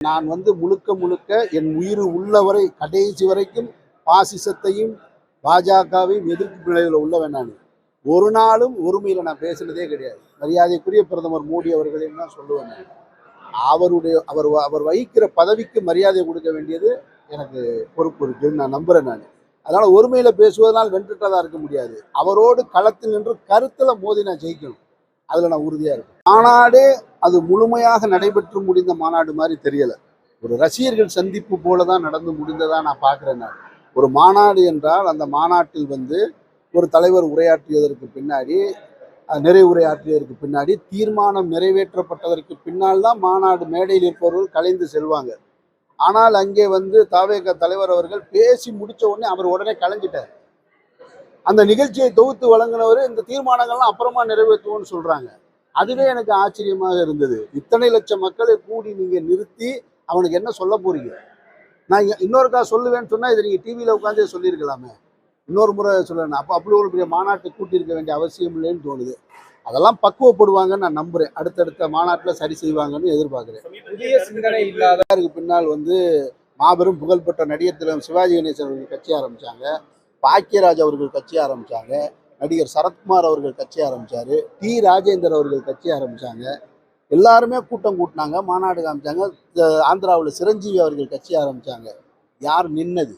நான் முழுக்க முழுக்க என் உயிர் உள்ளவரை கடைசி வரைக்கும் பாசிசத்தையும் பாஜகவையும் எதிர்ப்பு நிலையில் உள்ளவன். நான் ஒரு நாளும் ஒருமையில் நான் பேசினதே கிடையாது. மரியாதைக்குரிய பிரதமர் மோடி அவர்களையும் தான் சொல்லுவேன். அவர் வகிக்கிற பதவிக்கு மரியாதை கொடுக்க வேண்டியது எனக்கு பொறுப்பு இருக்குன்னு நான் நம்புறேன். நான் அதனால ஒருமையில பேசுவதனால் வென்றுட்டதா இருக்க முடியாது. அவரோடு களத்தில் நின்று கருத்துல மோதி நான் ஜெயிக்கணும். அதுல நான் உறுதியா இருக்கேன். மாநாடே அது முழுமையாக நடைபெற்று முடிந்த மாநாடு மாதிரி தெரியல. ஒரு ரசிகர்கள் சந்திப்பு போலதான் நடந்து முடிந்ததா நான் பார்க்கிறேன். நான் ஒரு மாநாடு என்றால் அந்த மாநாட்டில் ஒரு தலைவர் உரையாற்றியதற்கு பின்னாடி நிறைவுரையாற்றியதற்கு பின்னாடி தீர்மானம் நிறைவேற்றப்பட்டதற்கு பின்னால் தான் மாநாடு மேடையில் இருப்பவர்கள் கலைந்து செல்வாங்க. ஆனால் அங்கே தவேக தலைவர் அவர்கள் பேசி முடிச்ச உடனே அவர் உடனே கலைஞ்சிட்டார். அந்த நிகழ்ச்சியை தொகுத்து வழங்கினவர் இந்த தீர்மானங்கள்லாம் அப்புறமா நிறைவேற்றுவோம்னு சொல்றாங்க. அதுவே எனக்கு ஆச்சரியமாக இருந்தது. இத்தனை லட்சம் மக்களை கூடி நீங்க நிறுத்தி அவனுக்கு என்ன சொல்ல போறீங்க? நான் இன்னொருக்கா சொல்லுவேன்னு சொன்னா இதை நீங்க டிவியில உட்காந்தே சொல்லியிருக்கலாமே, இன்னொரு முறை சொல்லணும். அப்போ அப்படி ஒரு பெரிய மாநாட்டை கூட்டியிருக்க வேண்டிய அவசியம் இல்லைன்னு தோணுது. அதெல்லாம் பக்குவப்படுவாங்கன்னு நான் நம்புறேன். அடுத்தடுத்த மாநாட்டில் சரி செய்வாங்கன்னு எதிர்பார்க்கிறேன். புதிய சிந்தனை இல்லாதவருக்கு பின்னால் மாபெரும் புகழ்பெற்ற நடிகர் திலகம் சிவாஜி கணேசன் அவர்கள் கட்சி ஆரம்பிச்சாங்க. பாக்கியராஜ் அவர்கள் கட்சி ஆரம்பிச்சாங்க. நடிகர் சரத்குமார் அவர்கள் கட்சி ஆரம்பிச்சாரு. டி ராஜேந்தர் அவர்கள் கட்சி ஆரம்பிச்சாங்க. எல்லாருமே கூட்டம் கூட்டினாங்க, மாநாடு காமிச்சாங்க. ஆந்திராவில் சிரஞ்சீவி அவர்கள் கட்சி ஆரம்பிச்சாங்க. யார் நின்னது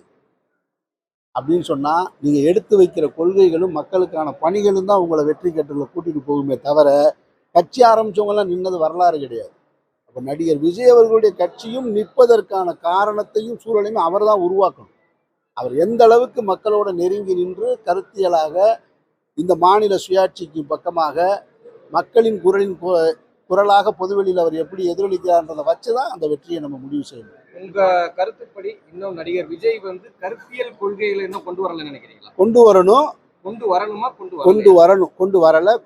அப்படின்னு சொன்னா, நீங்க எடுத்து வைக்கிற கொள்கைகளும் மக்களுக்கான பணிகளும் தான் உங்களை வெற்றி கட்டுல கூட்டிட்டு போகுமே தவிர கட்சி ஆரம்பிச்சவங்கலாம் நின்னது வரலாறு கிடையாது. அப்ப நடிகர் விஜய் அவர்களுடைய கட்சியும் நிற்பதற்கான காரணத்தையும் சூழலையும் அவர் தான் உருவாக்கணும். அவர் எந்த அளவுக்கு மக்களோட நெருங்கி நின்று கருத்தியலாக இந்த மாநில சுயாட்சிக்கு பக்கமாக மக்களின் குரலாக பொதுவெளியில் அவர் எப்படி எதிரொலிக்கிறார்ன்றதை வச்சுதான் அந்த வெற்றியை நம்ம முடிவு செய்யணும். உங்க கருத்துப்படி இன்னும் நடிகர் விஜய் கருத்தியல் கொள்கைகளை இன்னும் கொண்டு வரலன்னு நினைக்கிறீங்களா? கொண்டு வரணும். கொண்டு வரணுமா?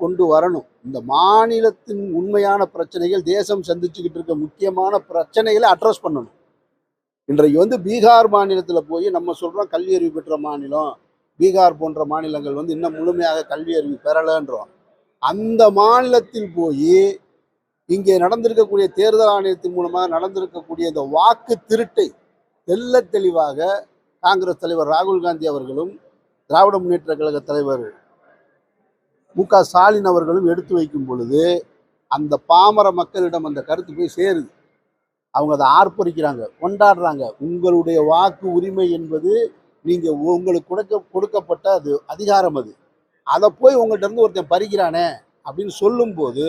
கொண்டு வரணும். இந்த மாநிலத்தின் உண்மையான பிரச்சனைகள், தேசம் சந்திச்சுக்கிட்டு இருக்க முக்கியமான பிரச்சனைகளை அட்ரஸ் பண்ணணும். இன்றைக்கு பீகார் மாநிலத்தில் போய் நம்ம சொல்றோம் கல்வி அறிவு பெற்ற மாநிலம், பீகார் போன்ற மாநிலங்கள் இன்னும் முழுமையாக கல்வி அறிவு பெறலன்றோம். அந்த மாநிலத்தில் போய் இங்கே நடந்திருக்கக்கூடிய தேர்தல் ஆணையத்தின் மூலமாக நடந்திருக்கக்கூடிய இந்த வாக்கு திருட்டை தெல்ல தெளிவாக காங்கிரஸ் தலைவர் ராகுல் காந்தி அவர்களும் திராவிட முன்னேற்ற கழக தலைவர் மு.க. ஸ்டாலின் அவர்களும் எடுத்து வைக்கும் பொழுது அந்த பாமர மக்களிடம் அந்த கருத்து போய் சேருது. அவங்க அதை ஆர்ப்பரிக்கிறாங்க, கொண்டாடுறாங்க. உங்களுடைய வாக்கு உரிமை என்பது நீங்க உங்களுக்கு கொடுக்கப்பட்ட அது அதிகாரம். அதை போய் உங்கள்கிட்ட இருந்து ஒருத்தன் பறிக்கிறானே அப்படின்னு சொல்லும்போது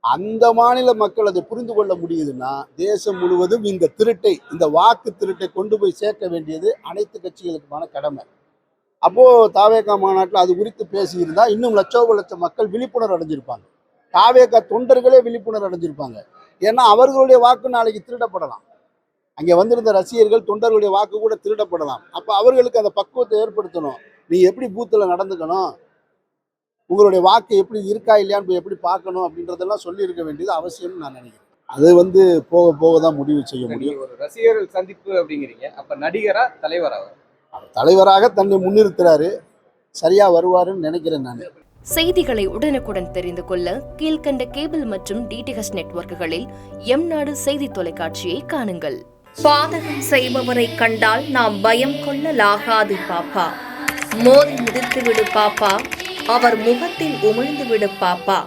அந்த மாநில மக்கள் அதை புரிந்து கொள்ள முடியுதுன்னா, தேசம் முழுவதும் இந்த வாக்கு திருட்டை கொண்டு போய் சேர்க்க வேண்டியது அனைத்து கட்சிகளுக்குமான கடமை. அப்போ தாவேகா மாநாட்டில் அது குறித்து பேசியிருந்தா இன்னும் லட்சம் மக்கள் விழிப்புணர்வு அடைஞ்சிருப்பாங்க. தாவேகா தொண்டர்களே விழிப்புணர்வு அடைஞ்சிருப்பாங்க. ஏன்னா அவர்களுடைய வாக்கு நாளைக்கு திருடப்படலாம். அங்கே வந்திருந்த ரசிகர்கள் தொண்டர்களுடைய வாக்கு கூட திருடப்படலாம். அப்போ அவர்களுக்கு அந்த பக்குவத்தை ஏற்படுத்தணும். நீ எப்படி பூத்தில் நடந்துக்கணும், உங்களுடைய வாக்கு எப்படி இருக்கா இல்லையான்னு எப்படி பார்க்கணும் அப்படின்றதெல்லாம் சொல்லி இருக்க வேண்டியது அவசியம்னு நான் நினைக்கிறேன். அது போக போக தான் முடிவு செய்ய முடியும். ஒரு ரசிகர்கள் சந்திப்பு அப்படிங்கிறீங்க, அப்ப நடிகரா தலைவராக தன்னை முன்னிறுத்துறாரு, சரியா வருவாருன்னு நினைக்கிறேன் நான். செய்திகளை உடனுக்குடன் தெரிந்து கொள்ள கீழ்கண்ட கேபிள் மற்றும் டிடிஹெச் நெட்வொர்க்குகளில் எம்நாடு செய்தி தொலைக்காட்சியை காணுங்கள். பாதகம் செய்பவரை கண்டால் நாம் பயம் கொள்ளலாகாது பாப்பா. மோதி மிதித்து விடு பாப்பா, அவர் முகத்தில் உமிழ்ந்து விடு பாப்பா.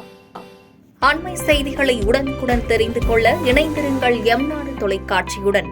அண்மை செய்திகளை உடனுக்குடன் தெரிந்து கொள்ள இணைந்திருங்கள் எம்நாடு தொலைக்காட்சியுடன்.